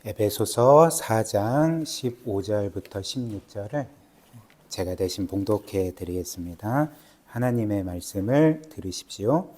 에베소서 4장 15절부터 16절을 제가 대신 봉독해 드리겠습니다. 하나님의 말씀을 들으십시오.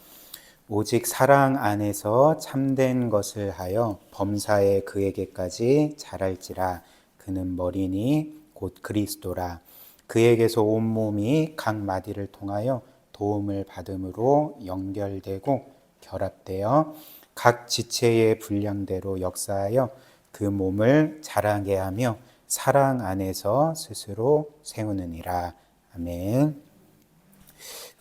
오직 사랑 안에서 참된 것을 하여 범사에 그에게까지 자랄지라. 그는 머리니 곧 그리스도라. 그에게서 온몸이 각 마디를 통하여 도움을 받음으로 연결되고 결합되어 각 지체의 분량대로 역사하여 그 몸을 자라게 하며 사랑 안에서 스스로 세우느니라. 아멘.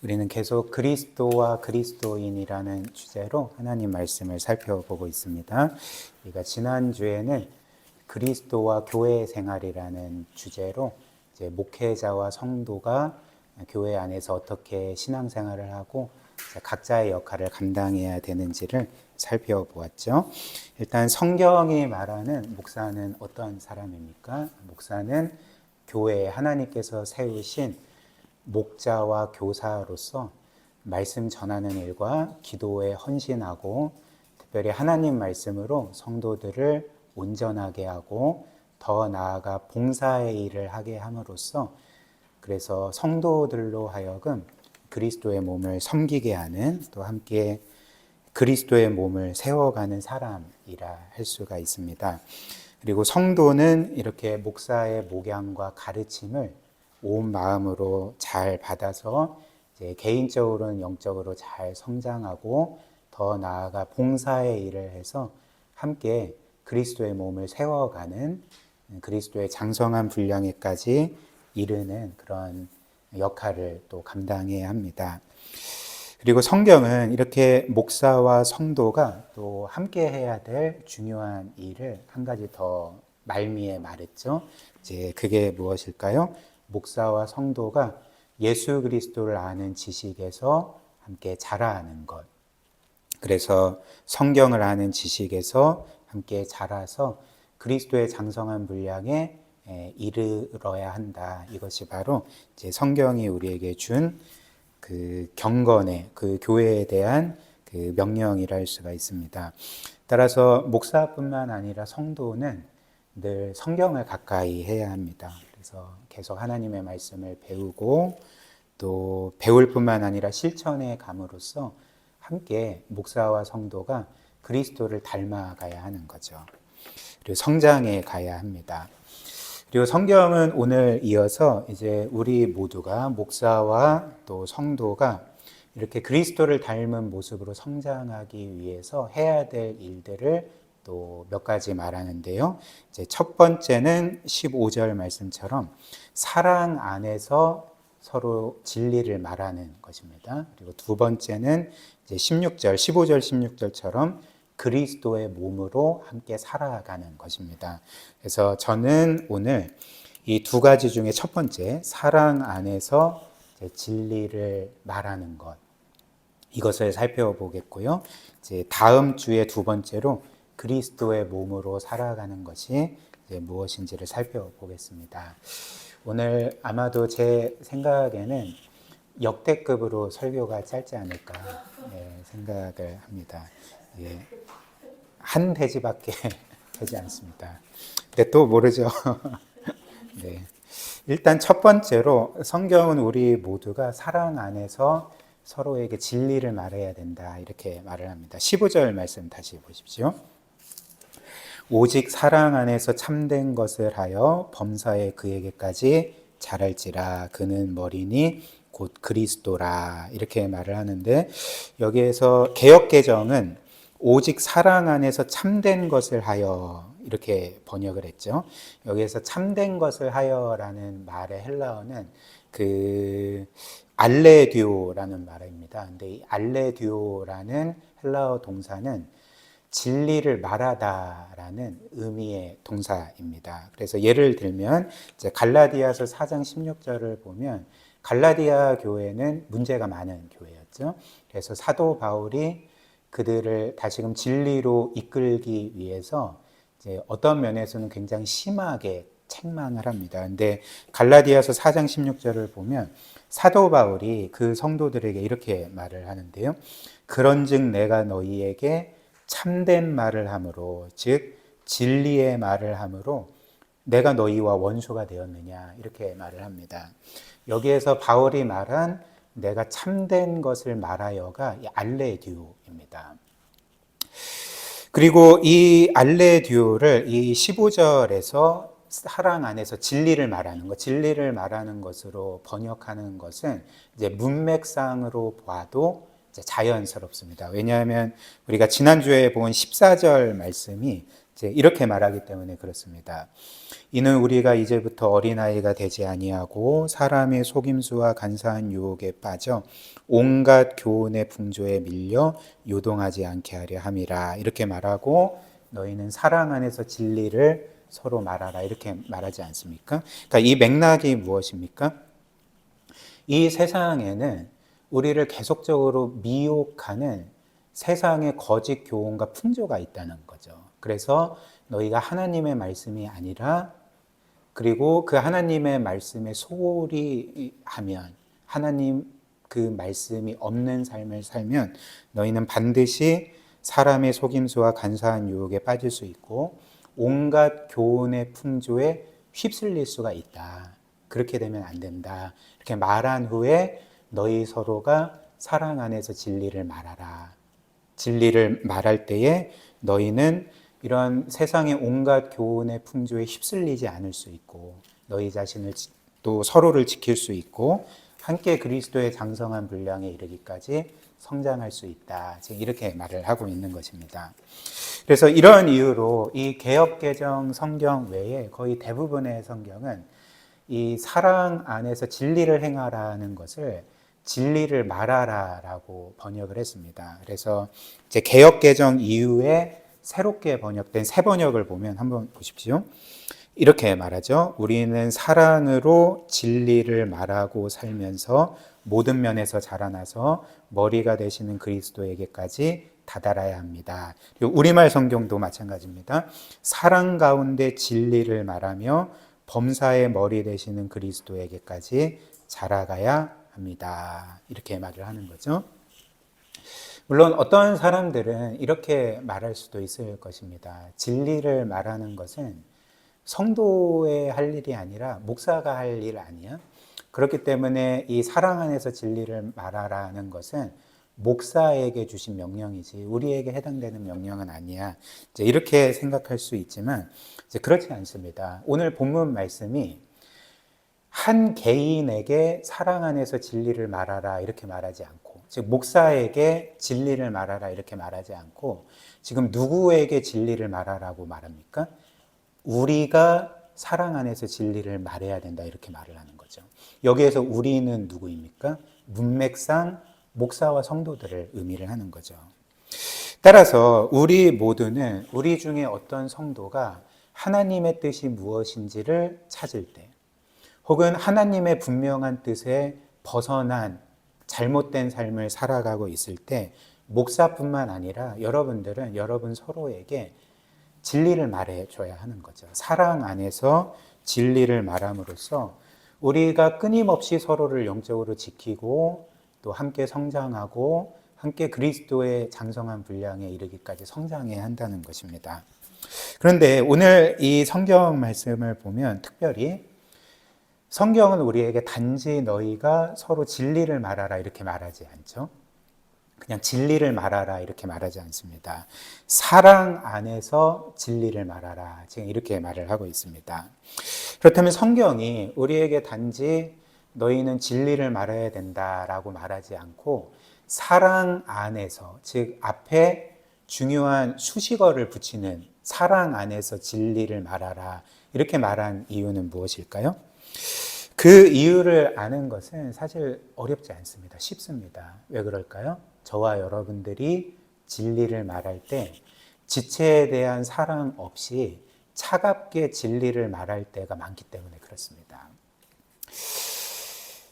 우리는 계속 그리스도와 그리스도인이라는 주제로 하나님 말씀을 살펴보고 있습니다. 우리가 지난주에는 그리스도와 교회 생활이라는 주제로 이제 목회자와 성도가 교회 안에서 어떻게 신앙생활을 하고 각자의 역할을 감당해야 되는지를 살펴보았죠. 일단 성경이 말하는 목사는 어떤 사람입니까? 목사는 교회에 하나님께서 세우신 목자와 교사로서 말씀 전하는 일과 기도에 헌신하고 특별히 하나님 말씀으로 성도들을 온전하게 하고 더 나아가 봉사의 일을 하게 함으로써 그래서 성도들로 하여금 그리스도의 몸을 섬기게 하는 또 함께 그리스도의 몸을 세워가는 사람이라 할 수가 있습니다. 그리고 성도는 이렇게 목사의 목양과 가르침을 온 마음으로 잘 받아서 이제 개인적으로는 영적으로 잘 성장하고 더 나아가 봉사의 일을 해서 함께 그리스도의 몸을 세워가는 그리스도의 장성한 분량에까지 이르는 그런 역할을 또 감당해야 합니다. 그리고 성경은 이렇게 목사와 성도가 또 함께 해야 될 중요한 일을 한 가지 더 말미에 말했죠. 이제 그게 무엇일까요? 목사와 성도가 예수 그리스도를 아는 지식에서 함께 자라는 것. 그래서 성경을 아는 지식에서 함께 자라서 그리스도의 장성한 분량에 이르러야 한다. 이것이 바로 이제 성경이 우리에게 준 그 경건의 그 교회에 대한 그 명령이라 할 수가 있습니다. 따라서 목사뿐만 아니라 성도는 늘 성경을 가까이 해야 합니다. 그래서 계속 하나님의 말씀을 배우고 또 배울 뿐만 아니라 실천에 감으로써 함께 목사와 성도가 그리스도를 닮아가야 하는 거죠. 그리고 성장해 가야 합니다. 그리고 성경은 오늘 이어서 이제 우리 모두가 목사와 또 성도가 이렇게 그리스도를 닮은 모습으로 성장하기 위해서 해야 될 일들을 또 몇 가지 말하는데요. 이제 첫 번째는 15절 말씀처럼 사랑 안에서 서로 진리를 말하는 것입니다. 그리고 두 번째는 이제 16절, 15절, 16절처럼 그리스도의 몸으로 함께 살아가는 것입니다. 그래서 저는 오늘 이 두 가지 중에 첫 번째, 사랑 안에서 진리를 말하는 것, 이것을 살펴보겠고요. 이제 다음 주에 두 번째로 그리스도의 몸으로 살아가는 것이 이제 무엇인지를 살펴보겠습니다. 오늘 아마도 제 생각에는 역대급으로 설교가 짧지 않을까 생각을 합니다. 예, 한 페이지밖에 되지 않습니다. 근데 또 모르죠. 네. 일단 첫 번째로 성경은 우리 모두가 사랑 안에서 서로에게 진리를 말해야 된다 이렇게 말을 합니다. 15절 말씀 다시 보십시오. 오직 사랑 안에서 참된 것을 하여 범사에 그에게까지 자랄지라. 그는 머리니 곧 그리스도라. 이렇게 말을 하는데 여기에서 개역개정은 오직 사랑 안에서 참된 것을 하여 이렇게 번역을 했죠. 여기에서 참된 것을 하여라는 말의 헬라어는 그 알레디오라는 말입니다. 근데 이 알레디오라는 헬라어 동사는 진리를 말하다라는 의미의 동사입니다. 그래서 예를 들면 이제 갈라디아서 4장 16절을 보면 갈라디아 교회는 문제가 많은 교회였죠. 그래서 사도 바울이 그들을 다시금 진리로 이끌기 위해서 이제 어떤 면에서는 굉장히 심하게 책망을 합니다. 근데 갈라디아서 4장 16절을 보면 사도 바울이 그 성도들에게 이렇게 말을 하는데요. 그런즉 내가 너희에게 참된 말을 함으로 즉 진리의 말을 함으로 내가 너희와 원수가 되었느냐 이렇게 말을 합니다. 여기에서 바울이 말한 내가 참된 것을 말하여가 이 알레디오입니다. 그리고 이 알레디오를 이 15절에서 사랑 안에서 진리를 말하는 것, 진리를 말하는 것으로 번역하는 것은 이제 문맥상으로 봐도 이제 자연스럽습니다. 왜냐하면 우리가 지난주에 본 14절 말씀이 이제 이렇게 말하기 때문에 그렇습니다. 이는 우리가 이제부터 어린아이가 되지 아니하고 사람의 속임수와 간사한 유혹에 빠져 온갖 교훈의 풍조에 밀려 요동하지 않게 하려 함이라 이렇게 말하고 너희는 사랑 안에서 진리를 서로 말하라 이렇게 말하지 않습니까? 그러니까 이 맥락이 무엇입니까? 이 세상에는 우리를 계속적으로 미혹하는 세상의 거짓 교훈과 풍조가 있다는 거죠. 그래서 너희가 하나님의 말씀이 아니라 그리고 그 하나님의 말씀에 소홀히 하면 하나님 그 말씀이 없는 삶을 살면 너희는 반드시 사람의 속임수와 간사한 유혹에 빠질 수 있고 온갖 교훈의 풍조에 휩쓸릴 수가 있다. 그렇게 되면 안 된다. 이렇게 말한 후에 너희 서로가 사랑 안에서 진리를 말하라. 진리를 말할 때에 너희는 이런 세상의 온갖 교훈의 풍조에 휩쓸리지 않을 수 있고 너희 자신을 또 서로를 지킬 수 있고 함께 그리스도의 장성한 분량에 이르기까지 성장할 수 있다. 지금 이렇게 말을 하고 있는 것입니다. 그래서 이런 이유로 이 개역개정 성경 외에 거의 대부분의 성경은 이 사랑 안에서 진리를 행하라는 것을 진리를 말하라라고 번역을 했습니다. 그래서 이제 개역개정 이후에 새롭게 번역된 새 번역을 보면 한번 보십시오. 이렇게 말하죠. 우리는 사랑으로 진리를 말하고 살면서 모든 면에서 자라나서 머리가 되시는 그리스도에게까지 다다라야 합니다. 그리고 우리말 성경도 마찬가지입니다. 사랑 가운데 진리를 말하며 범사의 머리 되시는 그리스도에게까지 자라가야 합니다. 이렇게 말을 하는 거죠. 물론 어떤 사람들은 이렇게 말할 수도 있을 것입니다. 진리를 말하는 것은 성도의 할 일이 아니라 목사가 할 일 아니야? 그렇기 때문에 이 사랑 안에서 진리를 말하라는 것은 목사에게 주신 명령이지 우리에게 해당되는 명령은 아니야. 이제 이렇게 생각할 수 있지만 이제 그렇지 않습니다. 오늘 본문 말씀이 한 개인에게 사랑 안에서 진리를 말하라 이렇게 말하지 않고 즉 목사에게 진리를 말하라 이렇게 말하지 않고 지금 누구에게 진리를 말하라고 말합니까? 우리가 사랑 안에서 진리를 말해야 된다 이렇게 말을 하는 거죠. 여기에서 우리는 누구입니까? 문맥상 목사와 성도들을 의미를 하는 거죠. 따라서 우리 모두는 우리 중에 어떤 성도가 하나님의 뜻이 무엇인지를 찾을 때 혹은 하나님의 분명한 뜻에 벗어난 잘못된 삶을 살아가고 있을 때 목사뿐만 아니라 여러분들은 여러분 서로에게 진리를 말해줘야 하는 거죠. 사랑 안에서 진리를 말함으로써 우리가 끊임없이 서로를 영적으로 지키고 또 함께 성장하고 함께 그리스도의 장성한 분량에 이르기까지 성장해야 한다는 것입니다. 그런데 오늘 이 성경 말씀을 보면 특별히 성경은 우리에게 단지 너희가 서로 진리를 말하라 이렇게 말하지 않죠. 그냥 진리를 말하라 이렇게 말하지 않습니다. 사랑 안에서 진리를 말하라 지금 이렇게 말을 하고 있습니다. 그렇다면 성경이 우리에게 단지 너희는 진리를 말해야 된다라고 말하지 않고 사랑 안에서 즉 앞에 중요한 수식어를 붙이는 사랑 안에서 진리를 말하라 이렇게 말한 이유는 무엇일까요? 그 이유를 아는 것은 사실 어렵지 않습니다. 쉽습니다. 왜 그럴까요? 저와 여러분들이 진리를 말할 때 지체에 대한 사랑 없이 차갑게 진리를 말할 때가 많기 때문에 그렇습니다.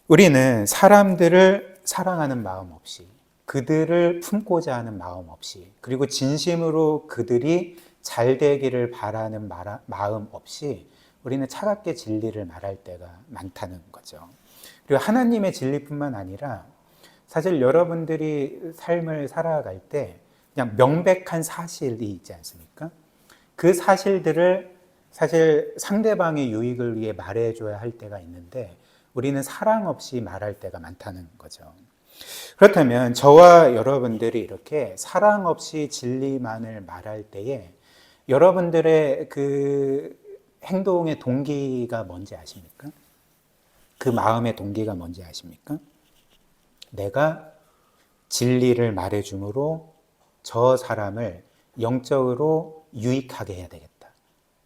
우리는 사람들을 사랑하는 마음 없이 그들을 품고자 하는 마음 없이 그리고 진심으로 그들이 잘 되기를 바라는 마음 없이 우리는 차갑게 진리를 말할 때가 많다는 거죠. 그리고 하나님의 진리뿐만 아니라 사실 여러분들이 삶을 살아갈 때 그냥 명백한 사실이 있지 않습니까? 그 사실들을 사실 상대방의 유익을 위해 말해줘야 할 때가 있는데 우리는 사랑 없이 말할 때가 많다는 거죠. 그렇다면 저와 여러분들이 이렇게 사랑 없이 진리만을 말할 때에 여러분들의 그 행동의 동기가 뭔지 아십니까? 그 마음의 동기가 뭔지 아십니까? 내가 진리를 말해줌으로 저 사람을 영적으로 유익하게 해야 되겠다.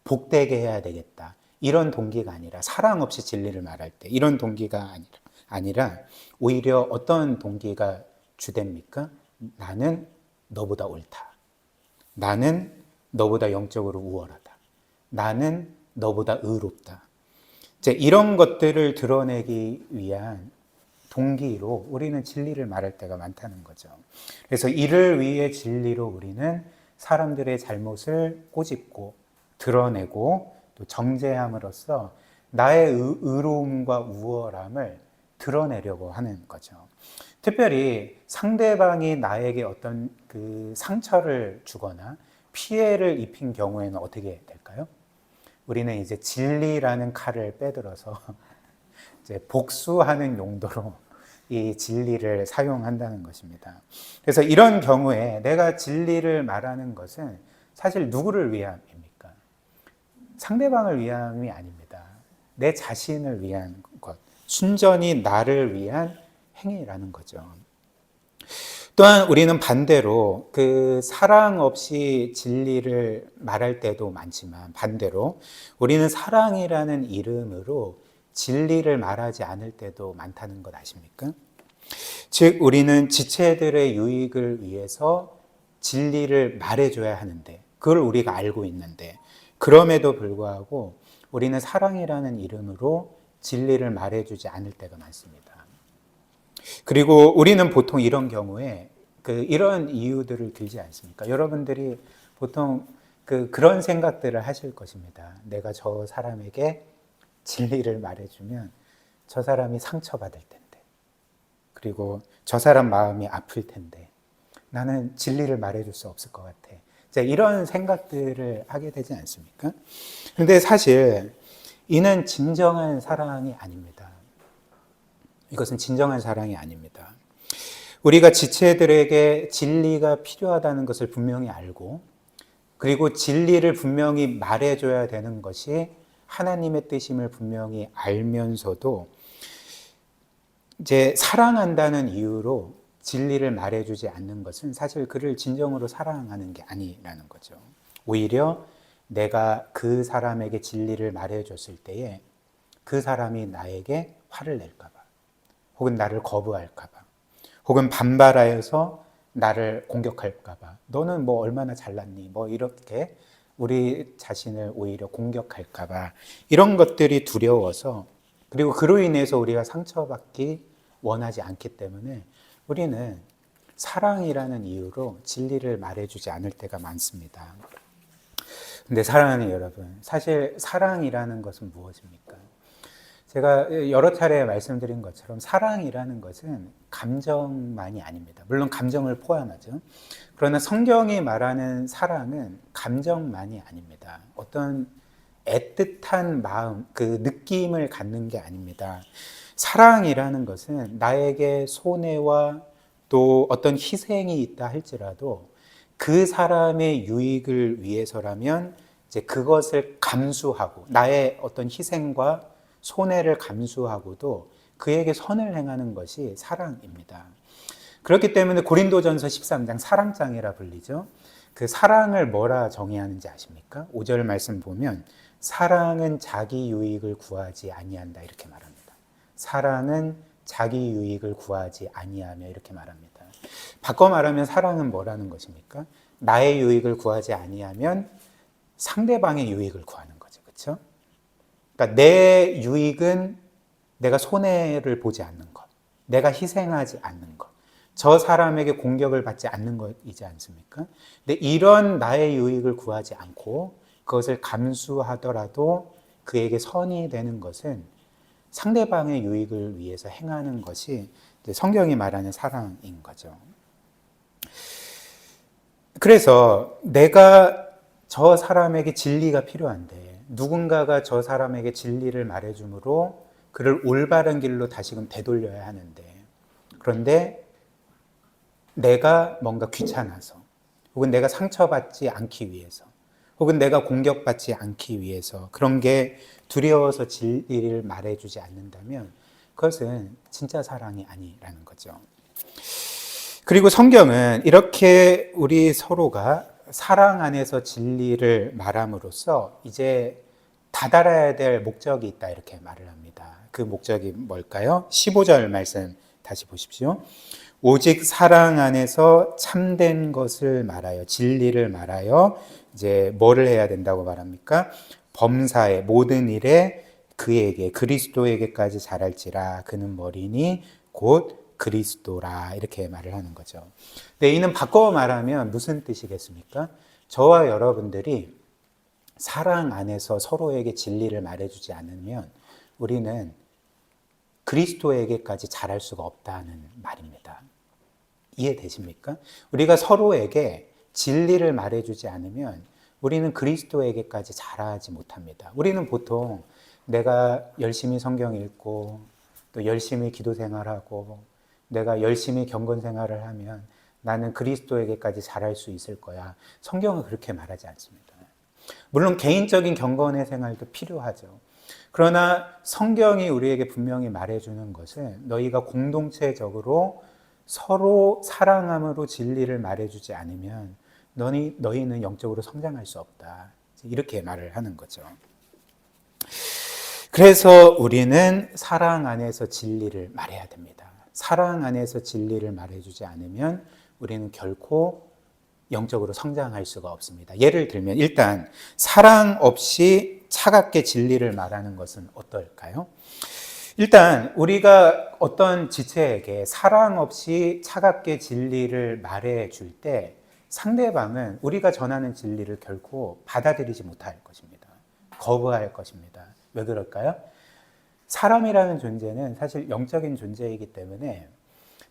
복되게 해야 되겠다. 이런 동기가 아니라 사랑 없이 진리를 말할 때 이런 동기가 아니라 오히려 어떤 동기가 주됩니까? 나는 너보다 옳다. 나는 너보다 영적으로 우월하다. 나는 너보다 의롭다. 이제 이런 것들을 드러내기 위한 동기로 우리는 진리를 말할 때가 많다는 거죠. 그래서 이를 위해 진리로 우리는 사람들의 잘못을 꼬집고 드러내고 또 정죄함으로써 나의 의로움과 우월함을 드러내려고 하는 거죠. 특별히 상대방이 나에게 어떤 그 상처를 주거나 피해를 입힌 경우에는 어떻게 될까요? 우리는 이제 진리라는 칼을 빼들어서 이제 복수하는 용도로 이 진리를 사용한다는 것입니다. 그래서 이런 경우에 내가 진리를 말하는 것은 사실 누구를 위함입니까? 상대방을 위함이 아닙니다. 내 자신을 위한 것, 순전히 나를 위한 행위라는 거죠. 또한 우리는 반대로 그 사랑 없이 진리를 말할 때도 많지만 반대로 우리는 사랑이라는 이름으로 진리를 말하지 않을 때도 많다는 것 아십니까? 즉 우리는 지체들의 유익을 위해서 진리를 말해줘야 하는데 그걸 우리가 알고 있는데 그럼에도 불구하고 우리는 사랑이라는 이름으로 진리를 말해주지 않을 때가 많습니다. 그리고 우리는 보통 이런 경우에 이런 이유들을 들지 않습니까? 여러분들이 보통 그런 생각들을 하실 것입니다. 내가 저 사람에게 진리를 말해주면 저 사람이 상처받을 텐데, 그리고 저 사람 마음이 아플 텐데, 나는 진리를 말해줄 수 없을 것 같아. 이런 생각들을 하게 되지 않습니까? 그런데 사실 이는 진정한 사랑이 아닙니다. 이것은 진정한 사랑이 아닙니다. 우리가 지체들에게 진리가 필요하다는 것을 분명히 알고 그리고 진리를 분명히 말해줘야 되는 것이 하나님의 뜻임을 분명히 알면서도 이제 사랑한다는 이유로 진리를 말해주지 않는 것은 사실 그를 진정으로 사랑하는 게 아니라는 거죠. 오히려 내가 그 사람에게 진리를 말해줬을 때에 그 사람이 나에게 화를 낼까 봐 혹은 나를 거부할까 봐 혹은 반발하여서 나를 공격할까 봐 너는 뭐 얼마나 잘났니 뭐 이렇게 우리 자신을 오히려 공격할까 봐 이런 것들이 두려워서 그리고 그로 인해서 우리가 상처받기 원하지 않기 때문에 우리는 사랑이라는 이유로 진리를 말해주지 않을 때가 많습니다. 근데 사랑하는 여러분, 사실 사랑이라는 것은 무엇입니까? 제가 여러 차례 말씀드린 것처럼 사랑이라는 것은 감정만이 아닙니다. 물론 감정을 포함하죠. 그러나 성경이 말하는 사랑은 감정만이 아닙니다. 어떤 애틋한 마음, 그 느낌을 갖는 게 아닙니다. 사랑이라는 것은 나에게 손해와 또 어떤 희생이 있다 할지라도 그 사람의 유익을 위해서라면 이제 그것을 감수하고 나의 어떤 희생과 손해를 감수하고도 그에게 선을 행하는 것이 사랑입니다. 그렇기 때문에 고린도전서 13장 사랑장이라 불리죠. 그 사랑을 뭐라 정의하는지 아십니까? 5절 말씀 보면 사랑은 자기 유익을 구하지 아니한다 이렇게 말합니다. 사랑은 자기 유익을 구하지 아니하며 이렇게 말합니다. 바꿔 말하면 사랑은 뭐라는 것입니까? 나의 유익을 구하지 아니하면 상대방의 유익을 구하는 거죠. 그렇죠? 그러니까 내 유익은 내가 손해를 보지 않는 것, 내가 희생하지 않는 것, 저 사람에게 공격을 받지 않는 것이지 않습니까? 근데 이런 나의 유익을 구하지 않고 그것을 감수하더라도 그에게 선이 되는 것은 상대방의 유익을 위해서 행하는 것이 성경이 말하는 사랑인 거죠. 그래서 내가 저 사람에게 진리가 필요한데 누군가가 저 사람에게 진리를 말해줌으로 그를 올바른 길로 다시금 되돌려야 하는데, 그런데 내가 뭔가 귀찮아서, 혹은 내가 상처받지 않기 위해서, 혹은 내가 공격받지 않기 위해서, 그런 게 두려워서 진리를 말해주지 않는다면 그것은 진짜 사랑이 아니라는 거죠. 그리고 성경은 이렇게 우리 서로가 사랑 안에서 진리를 말함으로써 이제 다다라야 될 목적이 있다, 이렇게 말을 합니다. 그 목적이 뭘까요? 15절 말씀 다시 보십시오. 오직 사랑 안에서 참된 것을 말하여, 진리를 말하여 이제 뭐를 해야 된다고 말합니까? 범사에 모든 일에 그에게, 그리스도에게까지 자랄지라. 그는 머리니 곧 그리스도라, 이렇게 말을 하는 거죠. 근데 이는 바꿔 말하면 무슨 뜻이겠습니까? 저와 여러분들이 사랑 안에서 서로에게 진리를 말해주지 않으면 우리는 그리스도에게까지 자랄 수가 없다는 말입니다. 이해되십니까? 우리가 서로에게 진리를 말해주지 않으면 우리는 그리스도에게까지 자라지 못합니다. 우리는 보통 내가 열심히 성경 읽고 또 열심히 기도 생활하고 내가 열심히 경건 생활을 하면 나는 그리스도에게까지 자랄 수 있을 거야. 성경은 그렇게 말하지 않습니다. 물론 개인적인 경건의 생활도 필요하죠. 그러나 성경이 우리에게 분명히 말해주는 것은 너희가 공동체적으로 서로 사랑함으로 진리를 말해주지 않으면 너희는 영적으로 성장할 수 없다, 이렇게 말을 하는 거죠. 그래서 우리는 사랑 안에서 진리를 말해야 됩니다. 사랑 안에서 진리를 말해주지 않으면 우리는 결코 영적으로 성장할 수가 없습니다. 예를 들면 일단 사랑 없이 차갑게 진리를 말하는 것은 어떨까요? 일단 우리가 어떤 지체에게 사랑 없이 차갑게 진리를 말해줄 때 상대방은 우리가 전하는 진리를 결코 받아들이지 못할 것입니다. 거부할 것입니다. 왜 그럴까요? 사람이라는 존재는 사실 영적인 존재이기 때문에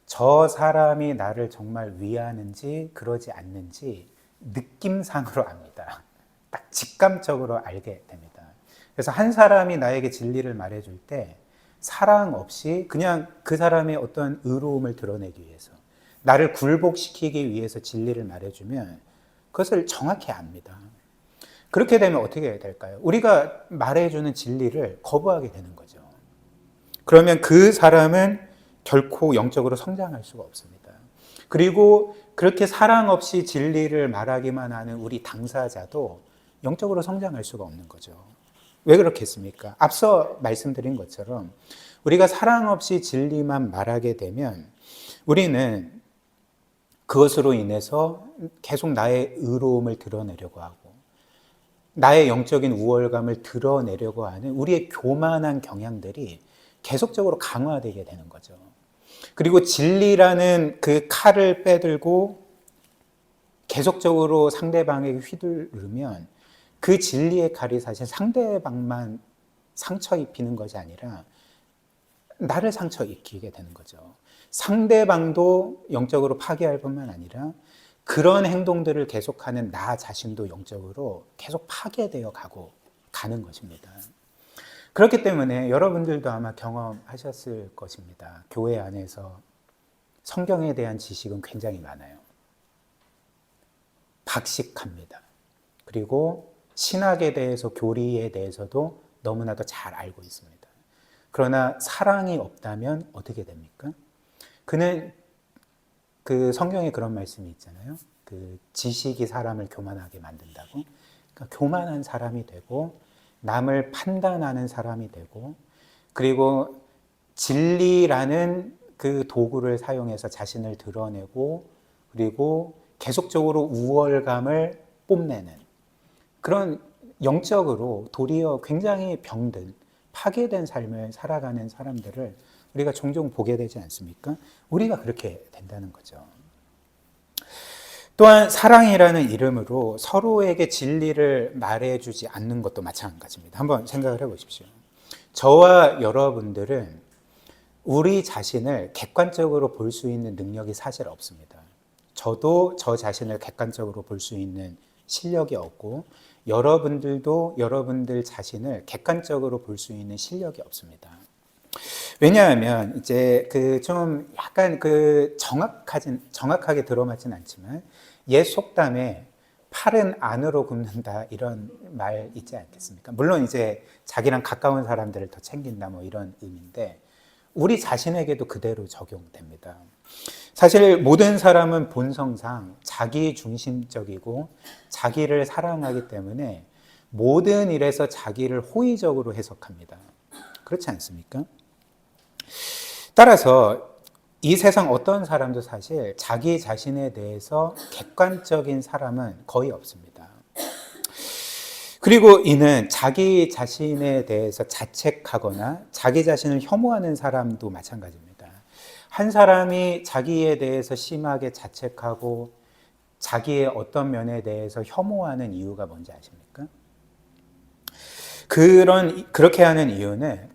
저 사람이 나를 정말 위하는지 그러지 않는지 느낌상으로 압니다. 딱 직감적으로 알게 됩니다. 그래서 한 사람이 나에게 진리를 말해줄 때 사랑 없이 그냥 그 사람의 어떤 의로움을 드러내기 위해서, 나를 굴복시키기 위해서 진리를 말해주면 그것을 정확히 압니다. 그렇게 되면 어떻게 될까요? 우리가 말해주는 진리를 거부하게 되는 거죠. 그러면 그 사람은 결코 영적으로 성장할 수가 없습니다. 그리고 그렇게 사랑 없이 진리를 말하기만 하는 우리 당사자도 영적으로 성장할 수가 없는 거죠. 왜 그렇겠습니까? 앞서 말씀드린 것처럼 우리가 사랑 없이 진리만 말하게 되면 우리는 그것으로 인해서 계속 나의 의로움을 드러내려고 하고 나의 영적인 우월감을 드러내려고 하는 우리의 교만한 경향들이 계속적으로 강화되게 되는 거죠. 그리고 진리라는 그 칼을 빼들고 계속적으로 상대방에게 휘두르면 그 진리의 칼이 사실 상대방만 상처 입히는 것이 아니라 나를 상처 입히게 되는 거죠. 상대방도 영적으로 파괴할 뿐만 아니라 그런 행동들을 계속하는 나 자신도 영적으로 계속 파괴되어 가는 것입니다. 그렇기 때문에 여러분들도 아마 경험하셨을 것입니다. 교회 안에서 성경에 대한 지식은 굉장히 많아요. 박식합니다. 그리고 신학에 대해서, 교리에 대해서도 너무나도 잘 알고 있습니다. 그러나 사랑이 없다면 어떻게 됩니까? 그는 그 성경에 그런 말씀이 있잖아요. 그 지식이 사람을 교만하게 만든다고. 그러니까 교만한 사람이 되고 남을 판단하는 사람이 되고 그리고 진리라는 그 도구를 사용해서 자신을 드러내고 그리고 계속적으로 우월감을 뽐내는 그런 영적으로 도리어 굉장히 병든 파괴된 삶을 살아가는 사람들을 우리가 종종 보게 되지 않습니까? 우리가 그렇게 된다는 거죠. 또한 사랑이라는 이름으로 서로에게 진리를 말해주지 않는 것도 마찬가지입니다. 한번 생각을 해보십시오. 저와 여러분들은 우리 자신을 객관적으로 볼 수 있는 능력이 사실 없습니다. 저도 저 자신을 객관적으로 볼 수 있는 실력이 없고 여러분들도 여러분들 자신을 객관적으로 볼 수 있는 실력이 없습니다. 왜냐하면 이제 그 좀 약간 그 정확하게 들어맞진 않지만 옛 속담에 팔은 안으로 굽는다 이런 말 있지 않겠습니까? 물론 이제 자기랑 가까운 사람들을 더 챙긴다 뭐 이런 의미인데 우리 자신에게도 그대로 적용됩니다. 사실 모든 사람은 본성상 자기 중심적이고 자기를 사랑하기 때문에 모든 일에서 자기를 호의적으로 해석합니다. 그렇지 않습니까? 따라서 이 세상 어떤 사람도 사실 자기 자신에 대해서 객관적인 사람은 거의 없습니다. 그리고 이는 자기 자신에 대해서 자책하거나 자기 자신을 혐오하는 사람도 마찬가지입니다. 한 사람이 자기에 대해서 심하게 자책하고 자기의 어떤 면에 대해서 혐오하는 이유가 뭔지 아십니까? 그렇게 하는 이유는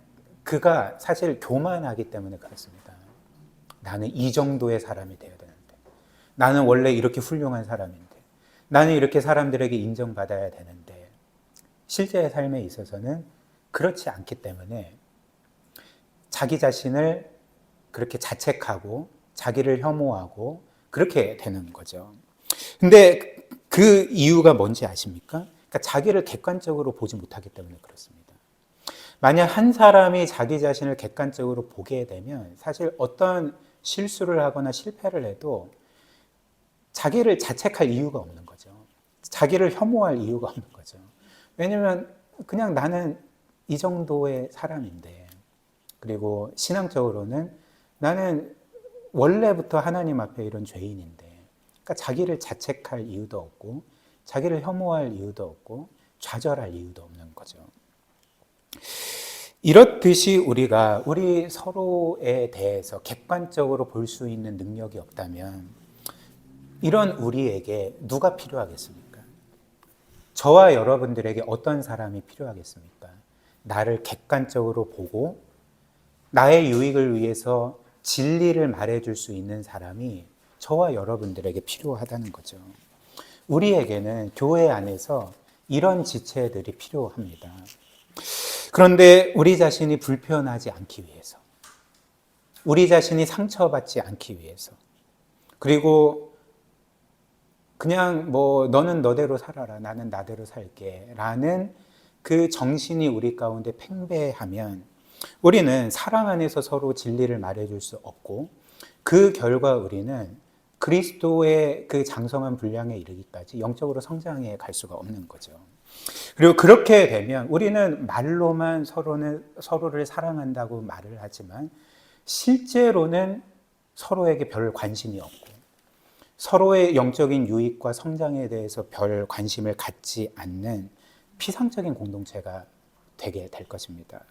그가 사실 교만하기 때문에 그렇습니다. 나는 이 정도의 사람이 되어야 되는데, 나는 원래 이렇게 훌륭한 사람인데, 나는 이렇게 사람들에게 인정받아야 되는데, 실제의 삶에 있어서는 그렇지 않기 때문에 자기 자신을 그렇게 자책하고 자기를 혐오하고 그렇게 되는 거죠. 근데 그 이유가 뭔지 아십니까? 그러니까 자기를 객관적으로 보지 못하기 때문에 그렇습니다. 만약 한 사람이 자기 자신을 객관적으로 보게 되면 사실 어떤 실수를 하거나 실패를 해도 자기를 자책할 이유가 없는 거죠. 자기를 혐오할 이유가 없는 거죠. 왜냐면 그냥 나는 이 정도의 사람인데, 그리고 신앙적으로는 나는 원래부터 하나님 앞에 이런 죄인인데, 그러니까 자기를 자책할 이유도 없고 자기를 혐오할 이유도 없고 좌절할 이유도 없는 거죠. 이렇듯이 우리가 우리 서로에 대해서 객관적으로 볼 수 있는 능력이 없다면 이런 우리에게 누가 필요하겠습니까? 저와 여러분들에게 어떤 사람이 필요하겠습니까? 나를 객관적으로 보고 나의 유익을 위해서 진리를 말해줄 수 있는 사람이 저와 여러분들에게 필요하다는 거죠. 우리에게는 교회 안에서 이런 지체들이 필요합니다. 그런데 우리 자신이 불편하지 않기 위해서, 우리 자신이 상처받지 않기 위해서, 그리고 그냥 뭐 너는 너대로 살아라, 나는 나대로 살게 라는 그 정신이 우리 가운데 팽배하면 우리는 사랑 안에서 서로 진리를 말해줄 수 없고 그 결과 우리는 그리스도의 그 장성한 분량에 이르기까지 영적으로 성장해 갈 수가 없는 거죠. 그리고 그렇게 되면 우리는 말로만 서로를 사랑한다고 말을 하지만 실제로는 서로에게 별 관심이 없고 서로의 영적인 유익과 성장에 대해서 별 관심을 갖지 않는 피상적인 공동체가 되게 될 것입니다.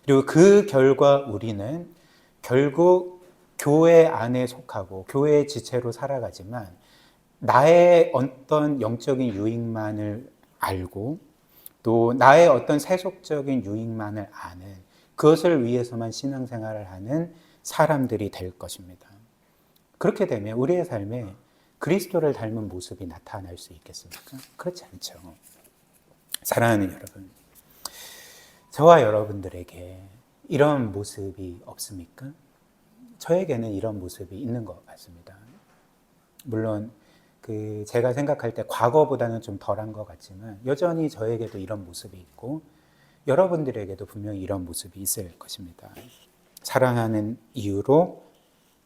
그리고 그 결과 우리는 결국 교회 안에 속하고 교회의 지체로 살아가지만 나의 어떤 영적인 유익만을 알고 또 나의 어떤 세속적인 유익만을 아는 그것을 위해서만 신앙생활을 하는 사람들이 될 것입니다. 그렇게 되면 우리의 삶에 그리스도를 닮은 모습이 나타날 수 있겠습니까? 그렇지 않죠. 사랑하는 여러분, 저와 여러분들에게 이런 모습이 없습니까? 저에게는 이런 모습이 있는 것 같습니다. 물론 제가 생각할 때 과거보다는 좀 덜한 것 같지만 여전히 저에게도 이런 모습이 있고 여러분들에게도 분명히 이런 모습이 있을 것입니다. 사랑하는 이유로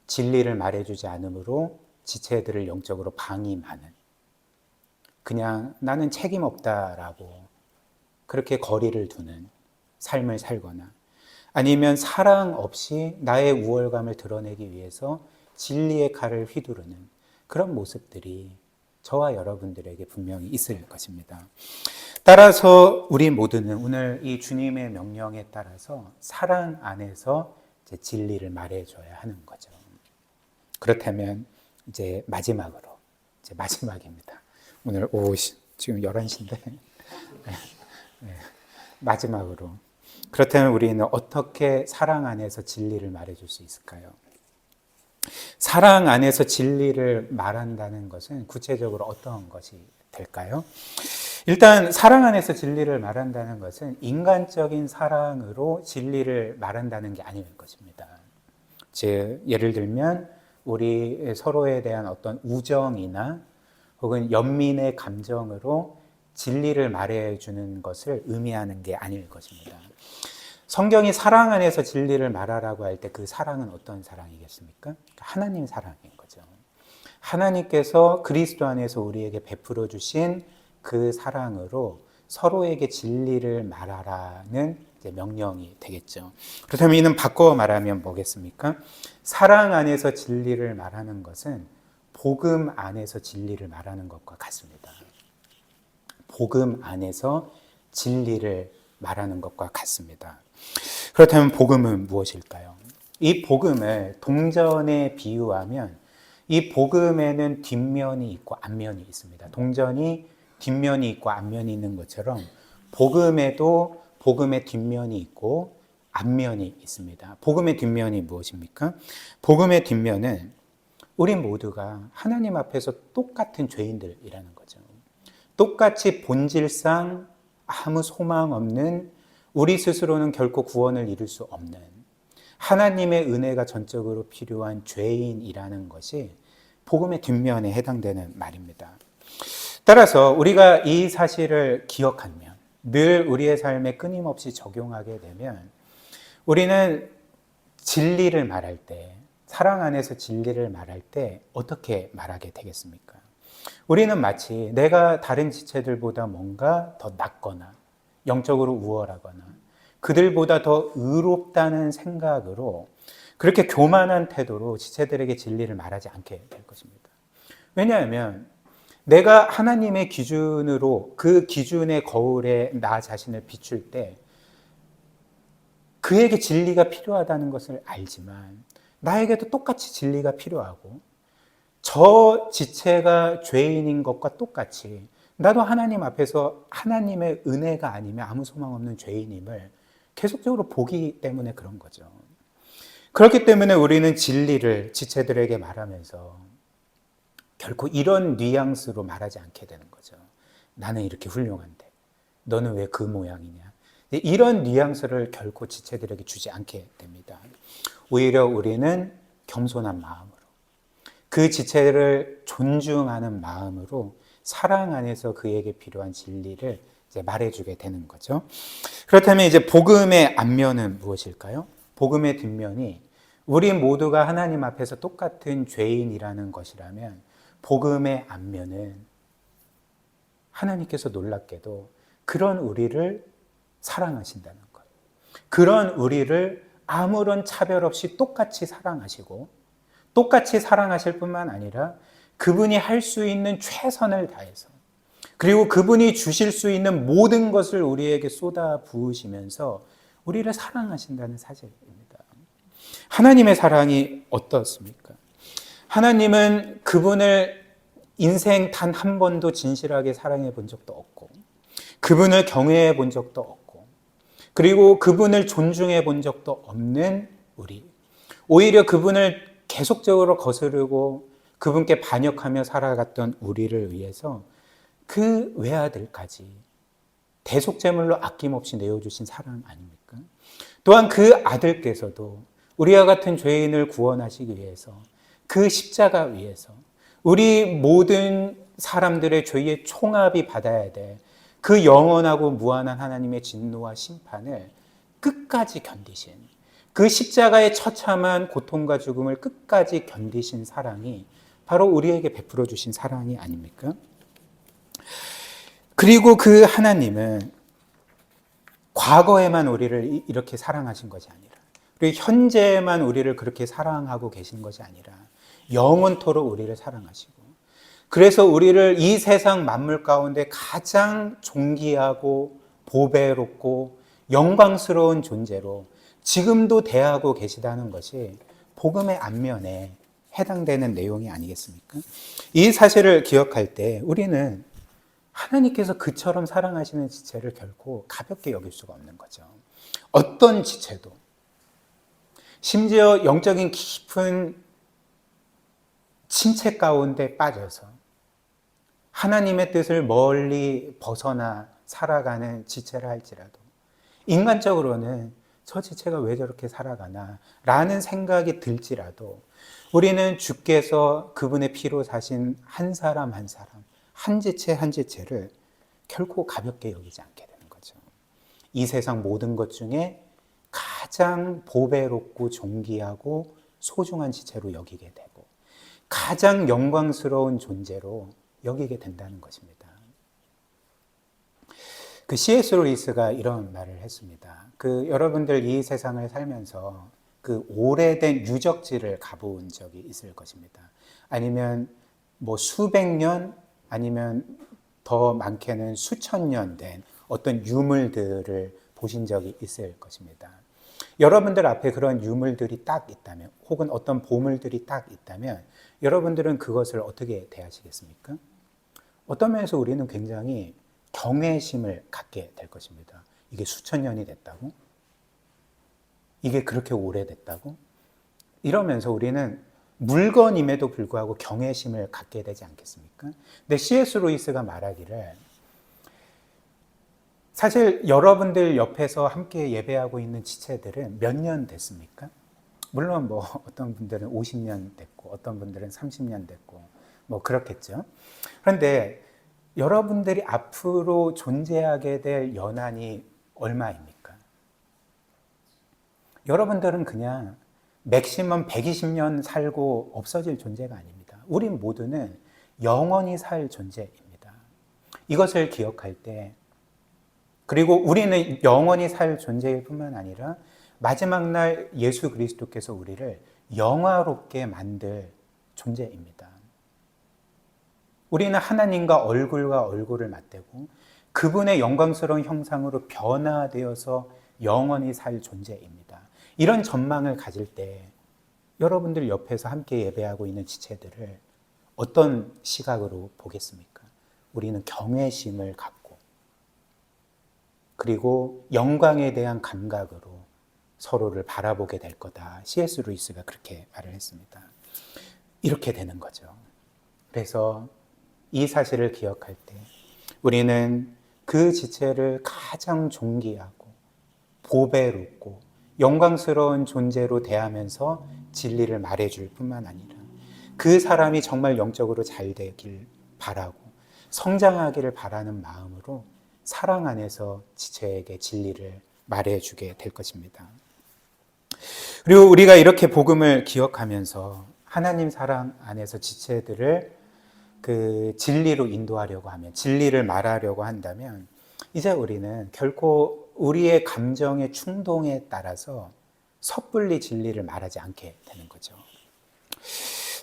진리를 말해주지 않으므로 지체들을 영적으로 방임하는, 그냥 나는 책임 없다라고 그렇게 거리를 두는 삶을 살거나 아니면 사랑 없이 나의 우월감을 드러내기 위해서 진리의 칼을 휘두르는 그런 모습들이 저와 여러분들에게 분명히 있을 것입니다. 따라서 우리 모두는 오늘 이 주님의 명령에 따라서 사랑 안에서 이제 진리를 말해줘야 하는 거죠. 그렇다면 이제 마지막입니다. 오늘 오후 지금 11시인데 마지막으로 그렇다면 우리는 어떻게 사랑 안에서 진리를 말해줄 수 있을까요? 사랑 안에서 진리를 말한다는 것은 구체적으로 어떤 것이 될까요? 일단 사랑 안에서 진리를 말한다는 것은 인간적인 사랑으로 진리를 말한다는 게 아닐 것입니다. 즉 예를 들면 우리 서로에 대한 어떤 우정이나 혹은 연민의 감정으로 진리를 말해주는 것을 의미하는 게 아닐 것입니다. 성경이 사랑 안에서 진리를 말하라고 할 때 그 사랑은 어떤 사랑이겠습니까? 하나님 사랑인 거죠. 하나님께서 그리스도 안에서 우리에게 베풀어 주신 그 사랑으로 서로에게 진리를 말하라는 이제 명령이 되겠죠. 그렇다면 이는 바꿔 말하면 뭐겠습니까? 사랑 안에서 진리를 말하는 것은 복음 안에서 진리를 말하는 것과 같습니다. 복음 안에서 진리를 말하는 것과 같습니다. 그렇다면 복음은 무엇일까요? 이 복음을 동전에 비유하면 이 복음에는 뒷면이 있고 앞면이 있습니다. 동전이 뒷면이 있고 앞면이 있는 것처럼 복음에도 복음의 뒷면이 있고 앞면이 있습니다. 복음의 뒷면이 무엇입니까? 복음의 뒷면은 우리 모두가 하나님 앞에서 똑같은 죄인들이라는 거죠. 똑같이 본질상 아무 소망 없는, 우리 스스로는 결코 구원을 이룰 수 없는 하나님의 은혜가 전적으로 필요한 죄인이라는 것이 복음의 뒷면에 해당되는 말입니다. 따라서 우리가 이 사실을 기억하면, 늘 우리의 삶에 끊임없이 적용하게 되면 우리는 진리를 말할 때, 사랑 안에서 진리를 말할 때 어떻게 말하게 되겠습니까? 우리는 마치 내가 다른 지체들보다 뭔가 더 낫거나 영적으로 우월하거나 그들보다 더 의롭다는 생각으로 그렇게 교만한 태도로 지체들에게 진리를 말하지 않게 될 것입니다. 왜냐하면 내가 하나님의 기준으로 그 기준의 거울에 나 자신을 비출 때 그에게 진리가 필요하다는 것을 알지만 나에게도 똑같이 진리가 필요하고 저 지체가 죄인인 것과 똑같이 나도 하나님 앞에서 하나님의 은혜가 아니면 아무 소망 없는 죄인임을 계속적으로 보기 때문에 그런 거죠. 그렇기 때문에 우리는 진리를 지체들에게 말하면서 결코 이런 뉘앙스로 말하지 않게 되는 거죠. 나는 이렇게 훌륭한데 너는 왜 그 모양이냐. 이런 뉘앙스를 결코 지체들에게 주지 않게 됩니다. 오히려 우리는 겸손한 마음으로 그 지체를 존중하는 마음으로 사랑 안에서 그에게 필요한 진리를 이제 말해주게 되는 거죠. 그렇다면 이제 복음의 앞면은 무엇일까요? 복음의 뒷면이 우리 모두가 하나님 앞에서 똑같은 죄인이라는 것이라면 복음의 앞면은 하나님께서 놀랍게도 그런 우리를 사랑하신다는 것. 그런 우리를 아무런 차별 없이 똑같이 사랑하시고 똑같이 사랑하실 뿐만 아니라 그분이 할 수 있는 최선을 다해서 그리고 그분이 주실 수 있는 모든 것을 우리에게 쏟아 부으시면서 우리를 사랑하신다는 사실입니다. 하나님의 사랑이 어떻습니까? 하나님은 그분을 인생 단 한 번도 진실하게 사랑해 본 적도 없고 그분을 경외해 본 적도 없고 그리고 그분을 존중해 본 적도 없는 우리, 오히려 그분을 계속적으로 거스르고 그분께 반역하며 살아갔던 우리를 위해서 그 외아들까지 대속제물로 아낌없이 내어주신 사랑 아닙니까? 또한 그 아들께서도 우리와 같은 죄인을 구원하시기 위해서 그 십자가 위에서 우리 모든 사람들의 죄의 총합이 받아야 될 그 영원하고 무한한 하나님의 진노와 심판을 끝까지 견디신, 그 십자가의 처참한 고통과 죽음을 끝까지 견디신 사랑이 바로 우리에게 베풀어 주신 사랑이 아닙니까? 그리고 그 하나님은 과거에만 우리를 이렇게 사랑하신 것이 아니라 그리고 현재에만 우리를 그렇게 사랑하고 계신 것이 아니라 영원토록 우리를 사랑하시고 그래서 우리를 이 세상 만물 가운데 가장 존귀하고 보배롭고 영광스러운 존재로 지금도 대하고 계시다는 것이 복음의 앞면에 해당되는 내용이 아니겠습니까? 이 사실을 기억할 때 우리는 하나님께서 그처럼 사랑하시는 지체를 결코 가볍게 여길 수가 없는 거죠. 어떤 지체도 심지어 영적인 깊은 침체 가운데 빠져서 하나님의 뜻을 멀리 벗어나 살아가는 지체라 할지라도 인간적으로는 저 지체가 왜 저렇게 살아가나 라는 생각이 들지라도 우리는 주께서 그분의 피로 사신 한 사람 한 사람, 한 지체 한 지체를 결코 가볍게 여기지 않게 되는 거죠. 이 세상 모든 것 중에 가장 보배롭고 존귀하고 소중한 지체로 여기게 되고 가장 영광스러운 존재로 여기게 된다는 것입니다. 그 C.S. 루이스가 이런 말을 했습니다. 여러분들 이 세상을 살면서 그 오래된 유적지를 가본 적이 있을 것입니다. 아니면 뭐 수백 년 아니면 더 많게는 수천 년 된 어떤 유물들을 보신 적이 있을 것입니다. 여러분들 앞에 그런 유물들이 딱 있다면 혹은 어떤 보물들이 딱 있다면 여러분들은 그것을 어떻게 대하시겠습니까? 어떤 면에서 우리는 굉장히 경외심을 갖게 될 것입니다. 이게 수천 년이 됐다고? 이게 그렇게 오래됐다고? 이러면서 우리는 물건임에도 불구하고 경외심을 갖게 되지 않겠습니까? 근데 C.S. 루이스가 말하기를 사실 여러분들 옆에서 함께 예배하고 있는 지체들은 몇 년 됐습니까? 물론 뭐 어떤 분들은 50년 됐고 어떤 분들은 30년 됐고 뭐 그렇겠죠. 그런데 여러분들이 앞으로 존재하게 될 연한이 얼마입니까? 여러분들은 그냥 맥시멈 120년 살고 없어질 존재가 아닙니다. 우리 모두는 영원히 살 존재입니다. 이것을 기억할 때 그리고 우리는 영원히 살 존재일 뿐만 아니라 마지막 날 예수 그리스도께서 우리를 영화롭게 만들 존재입니다. 우리는 하나님과 얼굴과 얼굴을 맞대고 그분의 영광스러운 형상으로 변화되어서 영원히 살 존재입니다. 이런 전망을 가질 때 여러분들 옆에서 함께 예배하고 있는 지체들을 어떤 시각으로 보겠습니까? 우리는 경외심을 갖고 그리고 영광에 대한 감각으로 서로를 바라보게 될 거다. C.S. 루이스가 그렇게 말을 했습니다. 이렇게 되는 거죠. 그래서 이 사실을 기억할 때 우리는 그 지체를 가장 존귀하고 보배롭고 영광스러운 존재로 대하면서 진리를 말해줄 뿐만 아니라 그 사람이 정말 영적으로 잘 되길 바라고 성장하기를 바라는 마음으로 사랑 안에서 지체에게 진리를 말해주게 될 것입니다. 그리고 우리가 이렇게 복음을 기억하면서 하나님 사랑 안에서 지체들을 그 진리로 인도하려고 하면, 진리를 말하려고 한다면 이제 우리는 결코 우리의 감정의 충동에 따라서 섣불리 진리를 말하지 않게 되는 거죠.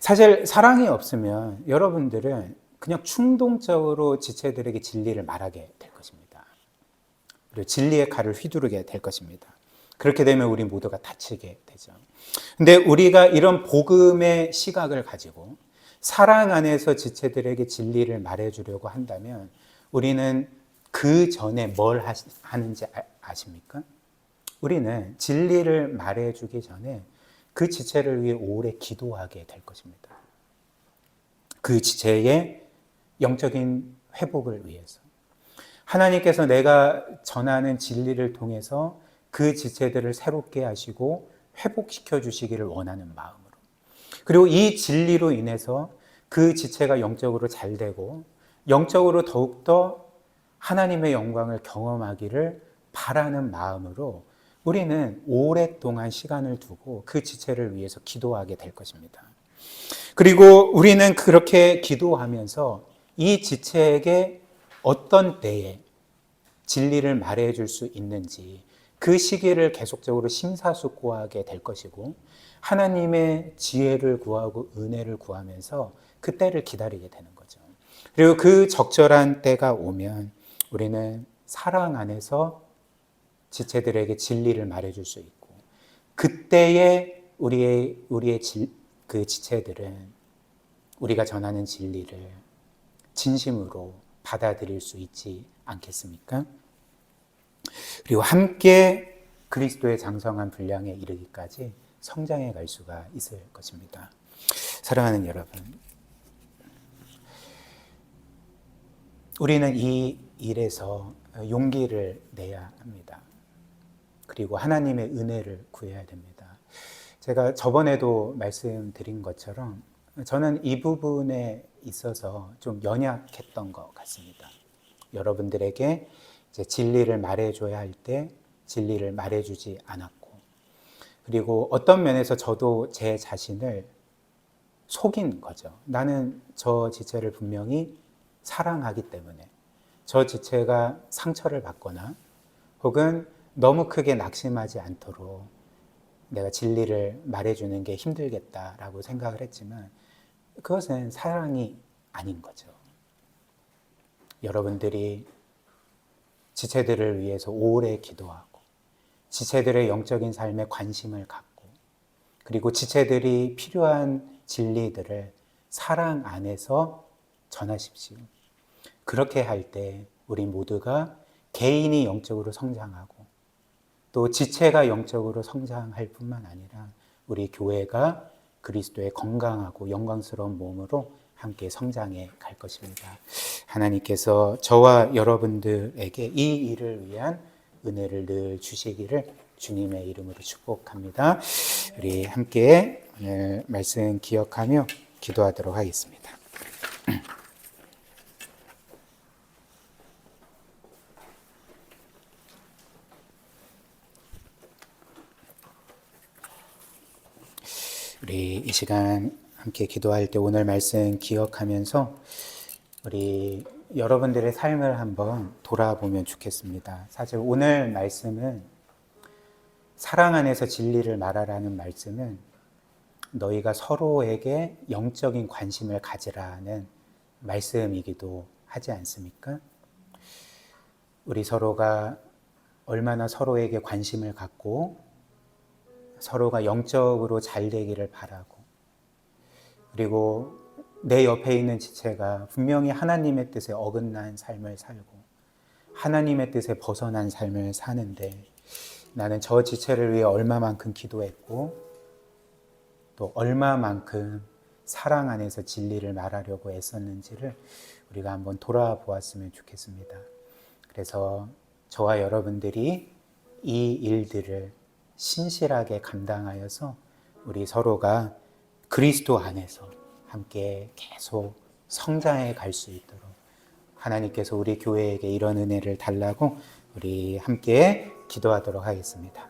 사실 사랑이 없으면 여러분들은 그냥 충동적으로 지체들에게 진리를 말하게 될 것입니다. 그리고 진리의 칼을 휘두르게 될 것입니다. 그렇게 되면 우리 모두가 다치게 되죠. 근데 우리가 이런 복음의 시각을 가지고 사랑 안에서 지체들에게 진리를 말해주려고 한다면 우리는 그 전에 뭘 하는지 아십니까? 우리는 진리를 말해주기 전에 그 지체를 위해 오래 기도하게 될 것입니다. 그 지체의 영적인 회복을 위해서. 하나님께서 내가 전하는 진리를 통해서 그 지체들을 새롭게 하시고 회복시켜 주시기를 원하는 마음으로. 그리고 이 진리로 인해서 그 지체가 영적으로 잘 되고 영적으로 더욱더 하나님의 영광을 경험하기를 바라는 마음으로 우리는 오랫동안 시간을 두고 그 지체를 위해서 기도하게 될 것입니다. 그리고 우리는 그렇게 기도하면서 이 지체에게 어떤 때에 진리를 말해줄 수 있는지 그 시기를 계속적으로 심사숙고하게 될 것이고 하나님의 지혜를 구하고 은혜를 구하면서 그 때를 기다리게 되는 거죠. 그리고 그 적절한 때가 오면 우리는 사랑 안에서 지체들에게 진리를 말해줄 수 있고 그때에 우리의 그 지체들은 우리가 전하는 진리를 진심으로 받아들일 수 있지 않겠습니까? 그리고 함께 그리스도의 장성한 분량에 이르기까지 성장해 갈 수가 있을 것입니다. 사랑하는 여러분, 우리는 이 일에서 용기를 내야 합니다. 그리고 하나님의 은혜를 구해야 됩니다. 제가 저번에도 말씀드린 것처럼 저는 이 부분에 있어서 좀 연약했던 것 같습니다. 여러분들에게 이제 진리를 말해줘야 할 때 진리를 말해주지 않았고, 그리고 어떤 면에서 저도 제 자신을 속인 거죠. 나는 저 지체를 분명히 사랑하기 때문에 저 지체가 상처를 받거나 혹은 너무 크게 낙심하지 않도록 내가 진리를 말해주는 게 힘들겠다라고 생각을 했지만 그것은 사랑이 아닌 거죠. 여러분들이 지체들을 위해서 오래 기도하고 지체들의 영적인 삶에 관심을 갖고 그리고 지체들이 필요한 진리들을 사랑 안에서 전하십시오. 그렇게 할 때 우리 모두가 개인이 영적으로 성장하고 또 지체가 영적으로 성장할 뿐만 아니라 우리 교회가 그리스도의 건강하고 영광스러운 몸으로 함께 성장해 갈 것입니다. 하나님께서 저와 여러분들에게 이 일을 위한 은혜를 늘 주시기를 주님의 이름으로 축복합니다. 우리 함께 오늘 말씀 기억하며 기도하도록 하겠습니다. 우리 이 시간 함께 기도할 때 오늘 말씀 기억하면서 우리 여러분들의 삶을 한번 돌아보면 좋겠습니다. 사실 오늘 말씀은 사랑 안에서 진리를 말하라는 말씀은 너희가 서로에게 영적인 관심을 가지라는 말씀이기도 하지 않습니까? 우리 서로가 얼마나 서로에게 관심을 갖고 서로가 영적으로 잘 되기를 바라고 그리고 내 옆에 있는 지체가 분명히 하나님의 뜻에 어긋난 삶을 살고 하나님의 뜻에 벗어난 삶을 사는데 나는 저 지체를 위해 얼마만큼 기도했고 또 얼마만큼 사랑 안에서 진리를 말하려고 애썼는지를 우리가 한번 돌아보았으면 좋겠습니다. 그래서 저와 여러분들이 이 일들을 신실하게 감당하여서 우리 서로가 그리스도 안에서 함께 계속 성장해 갈 수 있도록 하나님께서 우리 교회에게 이런 은혜를 달라고 우리 함께 기도하도록 하겠습니다.